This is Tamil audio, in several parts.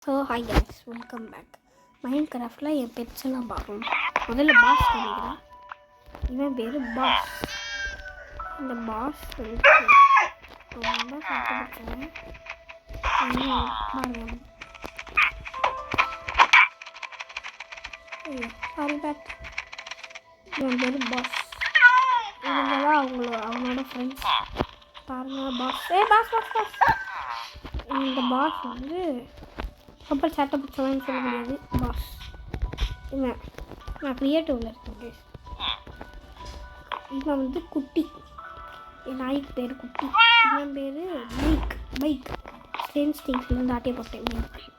So hi guys, welcome back. மைண்ட் கிராஃப்டில் என் பெட்ஸ் எல்லாம் பார்க்கணும். முதல்ல பாஸ் பண்ணிக்கிறேன். இவன் பேர் பாஸ். இந்த பாஸ் வந்து ரொம்ப சாப்பிட்டு சாரி பேக். இவன் பேர் பாஸ். இவங்கெல்லாம் அவனோட ஃப்ரெண்ட்ஸ். பாருங்க பாஸ். Boss boss boss. இந்த பாஸ் வந்து ரொம்ப சேட்டை பிடிச்சவன்னு சொல்ல முடியாது. பாஸ் இவன் நான் க்ரியேட்டிவில் இருக்கேன். இவன் வந்து குட்டி. என் நாய்க்கு பேர் குட்டி. இவன் பேர் பைக். ஸ்ட்ரேஞ்ச் திங்ஸ்லேருந்து ஆட்டிய போட்டேன். பைக்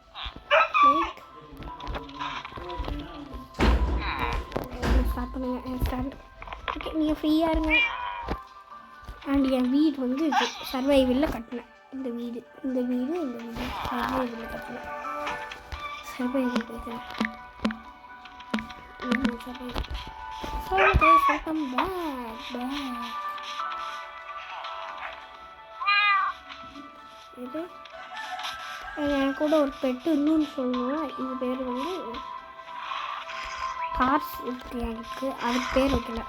ஸ்டார்ட் பண்ணுங்க. ஸ்டார்ட். ஓகே, நீங்கள் ஃப்ரீயாக இருங்க. அண்ட் என் வீடு வந்து சர்வைவலில் கட்டினேன். இந்த வீடு சர்வைவலில் கட்டினேன். சர்வைவல் போய்க்கிறேன். Welcome back. இது என் கூட ஒரு பெட்டு இன்னொன்று சொல்லணும்னா, இது பேர் வந்து கார்ஸ் இருக்குது. எனக்கு அதுக்கு பேர் வைக்கல.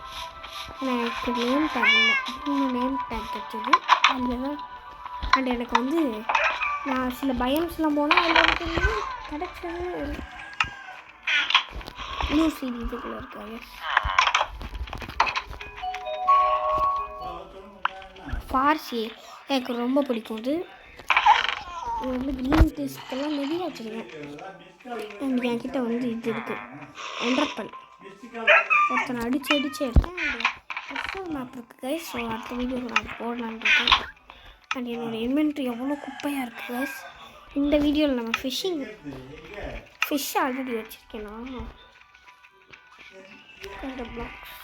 ஆனால் எனக்கு நேம் டேக் இல்லை. 3 நேம் டேக் கிடச்சிது. அதில் தான். அண்ட் எனக்கு வந்து நான் சில பயம்ஸ்லாம் போனால் அதில் கிடச்சது நியூ சீரீஸுக்குள்ளே இருக்காங்க. ஃபார்சி எனக்கு ரொம்ப பிடிக்கும். இது வந்து க்ரீன் டிஸ்கெல்லாம் நிறைய வச்சுருக்கேன். அண்ட் என்கிட்ட வந்து இது இருக்குது, என்டர்பல். ஒருத்தனை அடித்து எடுத்தேன். அண்ட் மேப் இருக்குது கைஸ். ஸோ அடுத்த வீடியோவில் நான் போடலான்னு இருக்கேன். அண்ட் என்னோடய இன்வென்ட்ரி எவ்வளோ குப்பையாக இருக்குது கைஸ். இந்த வீடியோவில் நம்ம ஃபிஷ் ஆல்ரெடி வச்சுருக்கேனா. இந்த பிளாக்ஸ்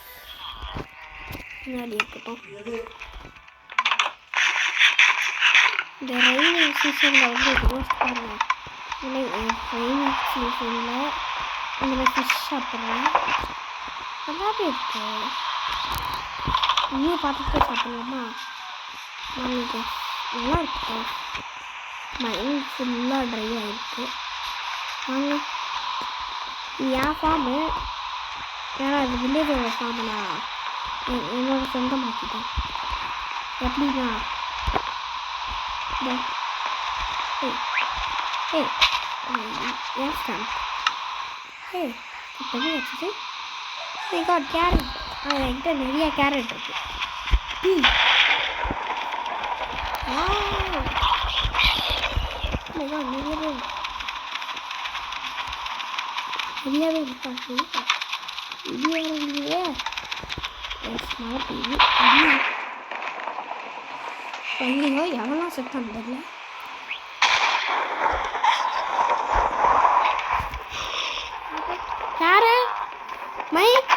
முன்னாடி இருக்கட்டும். இந்த ரெய்னி சீசனில் வந்து ரோஸ்ட் பண்ணுவேன். ரெய்னி சீசனில் இந்த மாதிரி ஃபிஷ் சாப்பிட்றேன். நல்லாவே இருக்கு. இன்னும் பார்த்துட்டு சாப்பிட்லாமா? நம்மளுக்கு நல்லா இருக்கு. மைண்ட் ஃபுல்லாக ட்ரை ஆகிருக்கு. வாங்க, என் ஃபார்மு. ஏன்னா அது வில்லேஜோட ஃபார்முலா என்னோட சொந்தமாக்கிட்டேன். எப்படின்னா ஏன் ஸ்டாம்ப் இப்போவே வச்சுட்டு கேரட். என்கிட்ட நிறைய கேரட் இருக்கு. நிறையாவே இருக்காது. இல்லையே ஸ்மார்ட் டிவி ஐயோ எவெல்லாம் செட்டான் தெரியல. யாரு? மைக்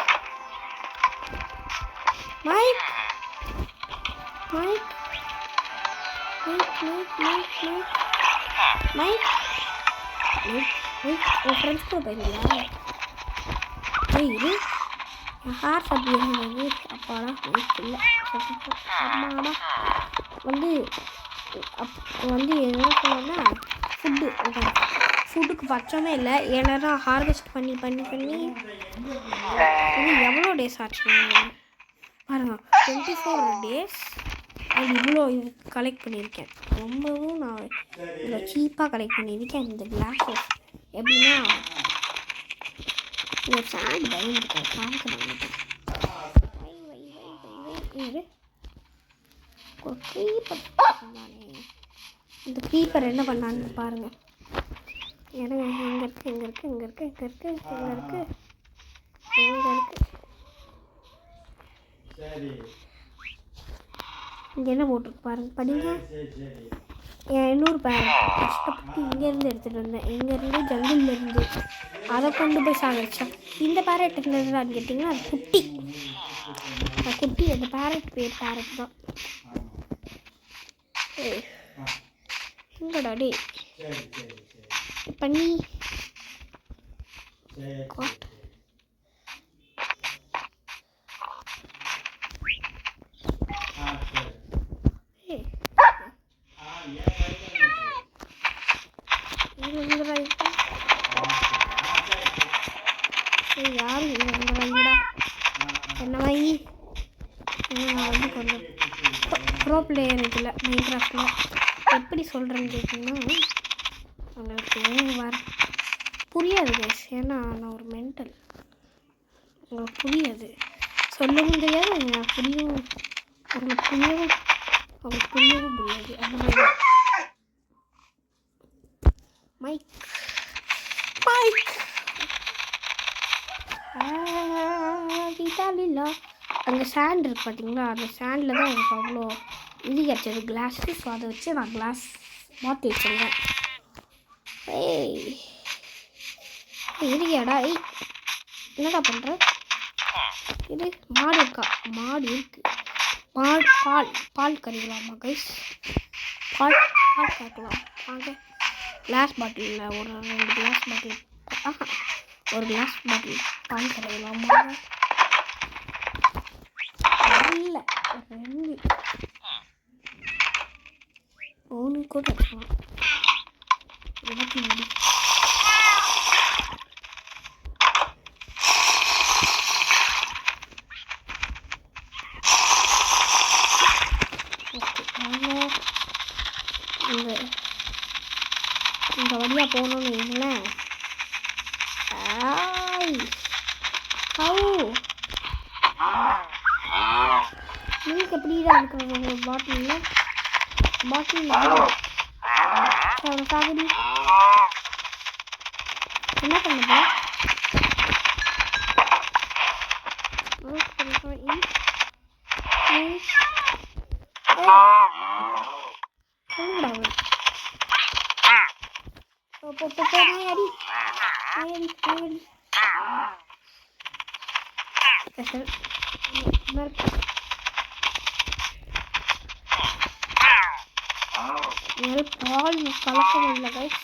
உன் ஃப்ரெண்ட்ஸ் கூட போயிருந்தீங்களா? இது ஹார் சப்ஜெக்ட் அப்பாடா இல்லை அம்மாடா வந்து என்ன சொல்லணும்னா ஃபுட்டுக்கு பச்சமே இல்லை. ஏன்னா ஹார்வெஸ்ட் பண்ணி எவ்வளோ டேஸ் ஆச்சு பாருங்க. 24 days. அது இவ்வளோ இது கலெக்ட் பண்ணியிருக்கேன். ரொம்பவும் நான் இவ்வளோ சீப்பாக கலெக்ட் பண்ணியிருக்கேன். இந்த கிளாஸஸ் எப்படின்னா இந்த சாண்ட் பயந்துட்டேன். பார்க்க இந்த க்ரீப்பர் என்ன பண்ணான்னு பாருங்கள். ஏன்னா இங்கே இருக்கு. இங்கே என்ன போட்டிருக்கு பாருங்க, படிங்க. இன்னொரு பேரட் கஷ்டப்பட்டு இங்கேருந்து எடுத்துகிட்டு வந்தேன். இங்கேருந்து ஜங்கிள்லேருந்து அதை கொண்டு போய் சாகடிச்சேன். இந்த பேரட் என்னன்னு கேட்டிங்கன்னா அது குட்டி. அந்த பேரட் பேர் பேரட் தான். எங்கடா டே பண்ணி யாரு வாங்கிடா என்ன வாங்கி நான் வந்து கொஞ்சம் ப்ரோ பிளேயர் இதில் மைன்கிராஃப்டில் எப்படி சொல்கிறேன்னு கேட்டிங்கன்னா உங்களுக்கு புரியாது கேஸ். ஏன்னா நான் ஒரு மென்டல், உங்களுக்கு புரியாது, சொல்லவும் தெரியாது, உங்களுக்கு புரியவும் புரியாது. அந்த மாதிரி மைக் அங்கே சாண்ட் இருக்குது பார்த்தீங்களா, அந்த சாண்டில் தான் எனக்கு அவ்வளோ இது கிடச்சது கிளாஸு. ஸோ அதை வச்சு நான் கிளாஸ் மாற்றி வச்சுருந்தேன். இருக்கியாடா என்னடா பண்ணுற? இது மாடு இருக்கா? மாடு இருக்குது. பால் கறிக்கலாமா கைஸ்? பால் கறக்கலாம் வாங்க. கிளாஸ் பாட்டிலில் ஒரு 2 கிளாஸ் பாட்டில், ஒரு கிளாஸ் பாட்டில் பால் கறக்கலாமா? இல்லை 2 3 கூட வச்சுக்கலாம். 23 இந்த வழியாக போகணுன்னு வைங்களேன். மில்க் எப்படி தான் இருக்கிற பாட்டிலில் சாகுடி என்ன பண்ண பால் கலக்கணும் இல்லை கைஸ்.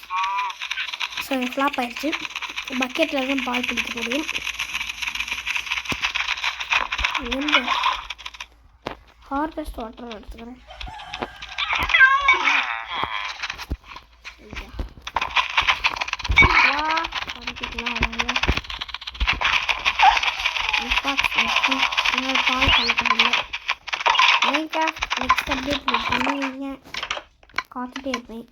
ஸோ ஃப்ளாப் ஆயிடுச்சு. பக்கெட்டில் தான் பால் பிடிக்க முடியும். ஹார்வெஸ்ட் வாட்டர் எடுத்துக்கிறேன். பால் கலக்க முடியும். நெக்ஸ்ட் அப்டேட் பண்ணுவீங்க, காத்துட்டே இருப்பேன்.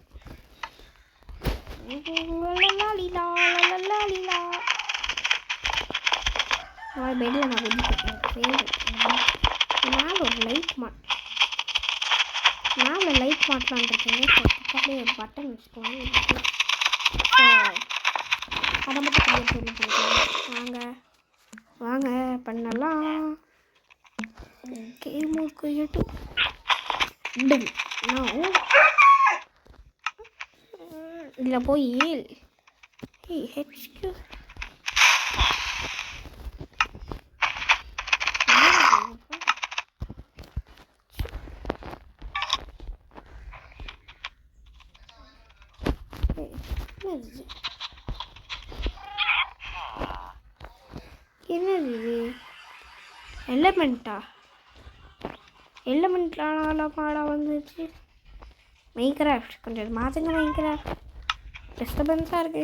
பெட்டில் நான் குதிப்பேன். மேலே ஒரு லைட் மாட்டலான் இருக்கேன். அப்படியே ஒரு பட்டன் வச்சுக்கோங்க. அதை மட்டும் கிளியர் பண்ணிக்கலாம். வாங்க பண்ணலாம். கேம் இதில் போய் ஹெச்கியூ என்னது இது? எலமெண்ட்லாம் பாடா வந்துச்சு. மைன்கிராஃப்ட் கொஞ்சம் மாற்றுங்க. மைன்கிராஃப்ட் டிஸ்டர்பன்ஸாக இருக்கு.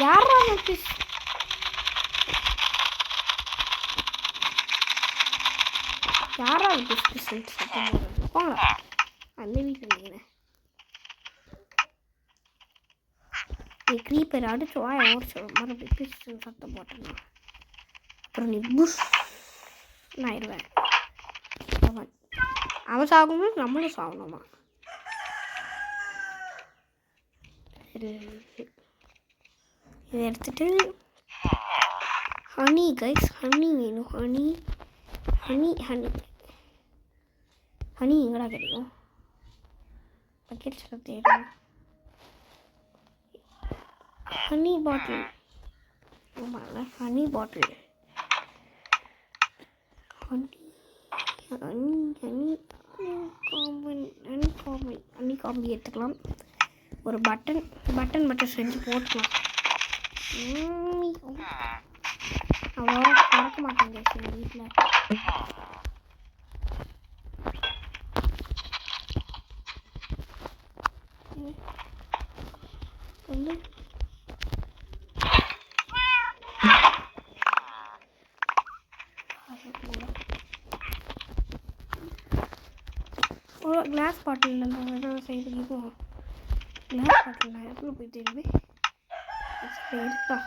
யாரா நோட்டீஸ்? யாரா டிஸ்கஷன் போங்க அந்த வீட்டில் நினைக்கிறேன். நீ க்ரீப்பர் அடிச்சு வாய ஓடிச்சு மறுபடியும் பிஸ்டன் சத்தம் போட்டேன்னா அப்புறம் நீ புஷ் ஆயிடுவேன். அவன் சாகணும், நம்மளும் சாகணுமா? சரி, இதை எடுத்துட்டு ஹனி கைஸ், ஹனி வேணும். ஹனி எங்கடா கிடைக்கும்? பக்கெட்ஸில் தேடும். ஹனி பாட்டில். ஆமாம், ஹனி பாட்டில். ஹனி காம்பி எடுத்துக்கலாம். ஒரு பட்டன் மட்டும் செஞ்சு போட்டுக்கலாம். அவ்வளோ பறக்க மாட்டேங்க எங்கள் வீட்டில். ஒரு கிளாஸ் பாட்டில் ஏதாவது செய்யறதுக்கும் கிளாஸ் பாட்டில் நான் எப்படி போய் தெரியுமே இருக்கா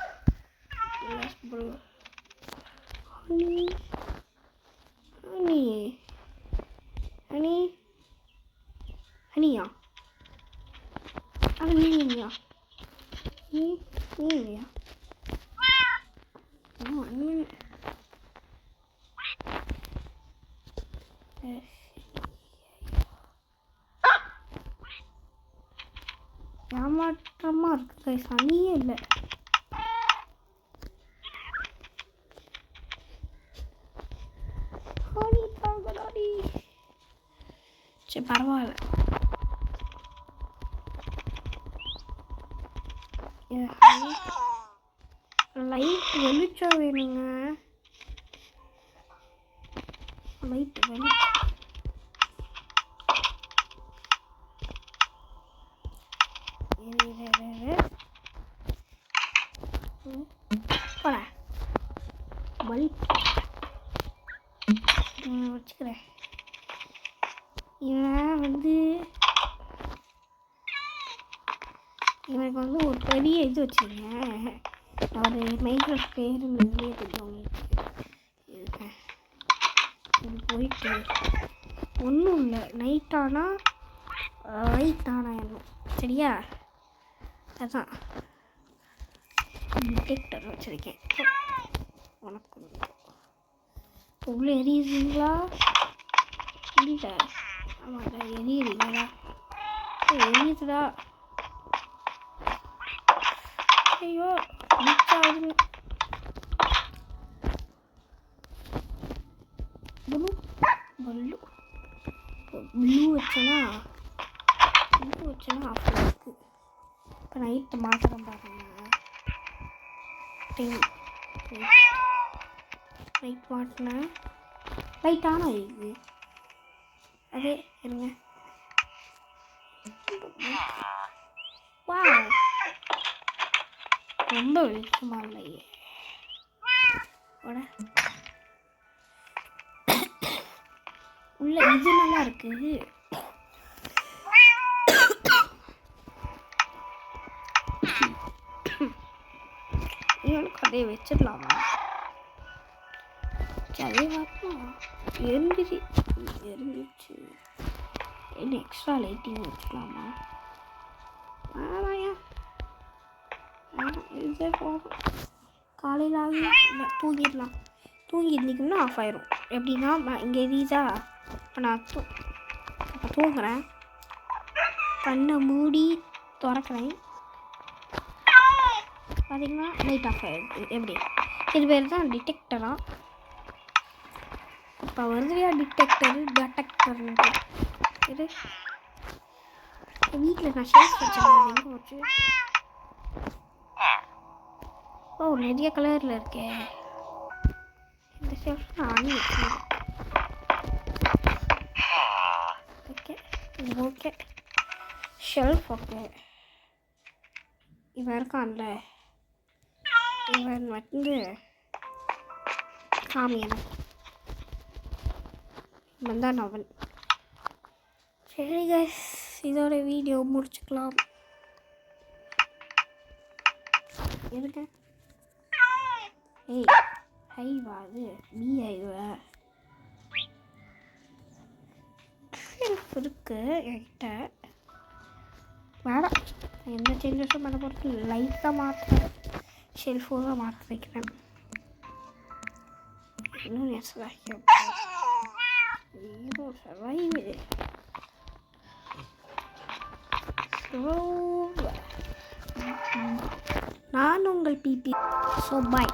glass bottle honey honey honey Haniya அது நீ இல்லையா நீ இல்லையா ஏமாற்றமாக இருக்குது கைஸ் ஹனியே இல்லை ஹனி தாங்கடாடி சரி பரவாயில்ல லைட் வெளிச்சம் வேணுங்க லைட் வெளிச்சம் பல்ப் வச்சுக்கிறேன் இவன் வந்து இவனுக்கு வந்து ஒரு பெரிய இது வச்சுருக்கேன் ஒரு மைக்ரோஸ் பேர் இதுலேயே தெரியும் உங்களுக்கு இது போயிட்டு ஒன்றும் இல்லை நைட் ஆனால் லைட் ஆனால் என்ன சரியா அதான் டிடெக்டர் வச்சுருக்கேன் உனக்கு உள்ளே எரியுதுங்களா இல்லை ஆமாங்க எரியுதுங்களா எரியுதுடா ஐயோ ஆகுதுங்க ப்ளூ வச்சேன்னா ஆஃப் இருக்குது இப்போ நைட்டு மாத்திரம் பாருங்க டைம் லைட் மாட்டினேன் லைட் ஆன் ஆகிடுது அதே இருங்க வா ரொம்ப வெளிச்சமா இல்லையே உள்ள இது நல்லா இருக்கு இவனுக்கு அதே வச்சிடலாமா அதே பார்ப்போம் எரிஞ்சிச்சு என்ன எக்ஸ்ட்ரா லைட்டிங் வச்சுக்கலாமா ஆமாயா இதே போதும் காலையில் ஆகி இல்லை தூங்கிடலாம் தூங்கி இருந்திங்கன்னா ஆஃப் ஆயிரும் எப்படின்னா இங்கே எரியுதா இப்போ நான் அப்போ தூங்குறேன் கண்ணை மூடி திறக்கிறேன் பார்த்தீங்கன்னா லைட் ஆஃப் ஆயிடுது எப்படி இது பேர் தான் டிடெக்டரா இப்போ வருதுலையா டிடெக்டர்ன்ட்டு இது வீட்டில் நான் ஷேஸ் வச்சுருந்தேன் எங்கே போச்சு ஓ நிறைய கலரில் இருக்கே இந்த ஷெல்ஃப் நான் அணி வச்சுருக்கேன் ஓகே ஓகே ஷெல்ஃப் ஓகே இவன் இருக்கான்ல இவன் வந்து சாமியன் இவன் தான் அவன் சரி கைஸ் இதோட வீடியோ முடிச்சுக்கலாம் எதுக்கு ஏய் ஹைவா அது பி ஹைவா ஷெல்ஃப் இருக்கு என்கிட்ட வேணாம் எந்த சேஞ்சஸும் பண்ண போகிறது லைட்டாக மாற்றுறேன் ஷெல்ஃபோட மாற்ற வைக்கிறேன் இன்னும் சர்வைவு நான் உங்கள் பிபி ஸோ பாய்